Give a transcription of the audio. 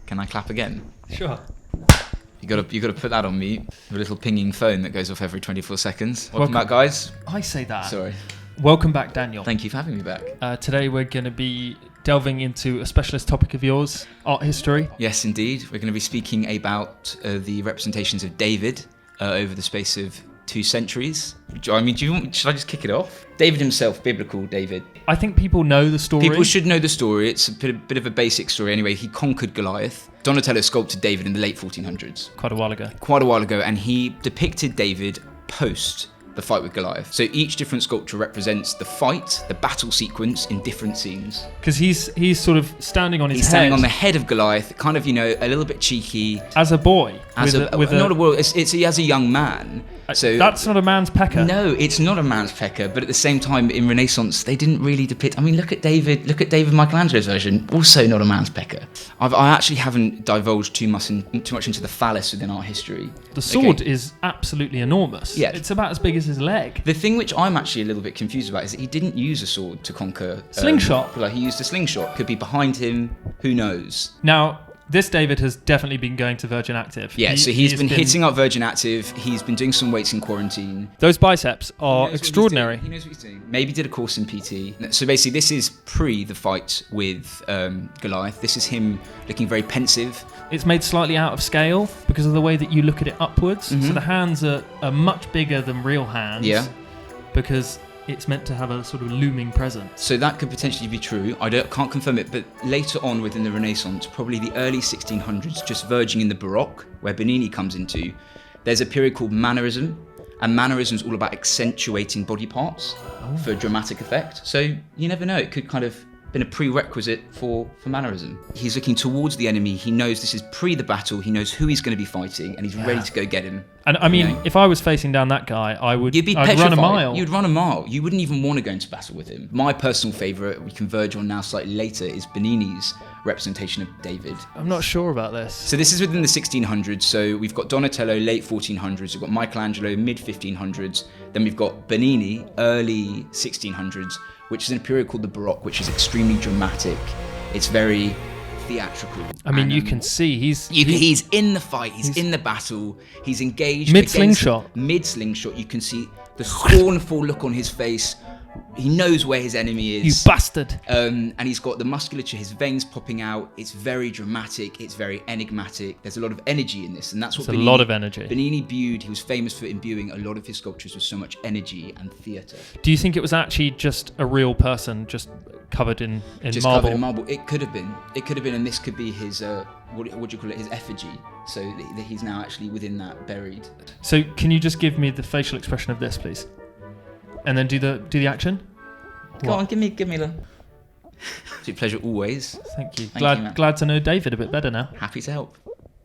Can I clap again? Sure. You got to put that on mute. A little pinging phone that goes off every 24 seconds. Welcome back, guys. I say that. Sorry. Welcome back, Daniel. Thank you for having me back. Today we're going to be delving into a specialist topic of yours, art history. Yes, indeed. We're going to be speaking about the representations of David over the space of 2 centuries. I mean, should I just kick it off? David himself, biblical David. I think people know the story. People should know the story. It's a bit of a basic story anyway. He conquered Goliath. Donatello sculpted David in the late 1400s. Quite a while ago. And he depicted David post the fight with Goliath. So each different sculpture represents the fight, the battle sequence in different scenes. Because he's sort of standing on his head. He's standing on the head of Goliath, kind of, a little bit cheeky. As a boy. As a young man. So that's not a man's pecker. No, it's not a man's pecker. But at the same time, in Renaissance, they didn't really depict. I mean, look at David Michelangelo's version. Also not a man's pecker. I actually haven't divulged too much into the phallus within art history. The sword is absolutely enormous. Yeah. It's about as big as his leg. The thing which I'm actually a little bit confused about is that he didn't use a sword to conquer. Slingshot. He used a slingshot. Could be behind him. Who knows? Now, this David has definitely been going to Virgin Active. Yeah, so he's been hitting up Virgin Active. He's been doing some weights in quarantine. Those biceps are extraordinary. He knows what he's doing. Maybe did a course in PT. So basically, this is pre the fight with Goliath. This is him looking very pensive. It's made slightly out of scale because of the way that you look at it upwards. Mm-hmm. So the hands are much bigger than real hands. Yeah. Because it's meant to have a sort of looming presence. So that could potentially be true. Can't confirm it, but later on within the Renaissance, probably the early 1600s, just verging in the Baroque, where Bernini comes into, there's a period called Mannerism, and Mannerism is all about accentuating body parts for dramatic effect. So you never know, it could kind of been a prerequisite for Mannerism. He's looking towards the enemy. He knows this is pre the battle. He knows who he's going to be fighting, and he's ready to go get him. And I mean, if I was facing down that guy, You'd be I'd petrified. run a mile. You'd run a mile. You wouldn't even want to go into battle with him. My personal favourite, we converge on now slightly later, is Bernini's representation of David. I'm not sure about this. So this is within the 1600s. So we've got Donatello, late 1400s. We've got Michelangelo, mid 1500s. Then we've got Bernini, early 1600s, which is in a period called the Baroque, which is extremely dramatic. It's very theatrical. I mean, you can see he's in the fight, he's in the battle, he's engaged. Mid slingshot, you can see the scornful look on his face. He knows where his enemy is. You bastard. And he's got the musculature, his veins popping out. It's very dramatic. It's very enigmatic. There's a lot of energy in this, and that's what There's a lot of energy. Bernini imbued. He was famous for imbuing a lot of his sculptures with so much energy and theatre. Do you think it was actually just a real person, just covered in marble? Covered in marble. It could have been. And this could be his what do you call it? His effigy. So that he's now actually within that buried. So can you just give me the facial expression of this, please? And then do the action. Go on, give me the. It's a pleasure always. Thank you. Thank you, Glad to know David a bit better now. Happy to help.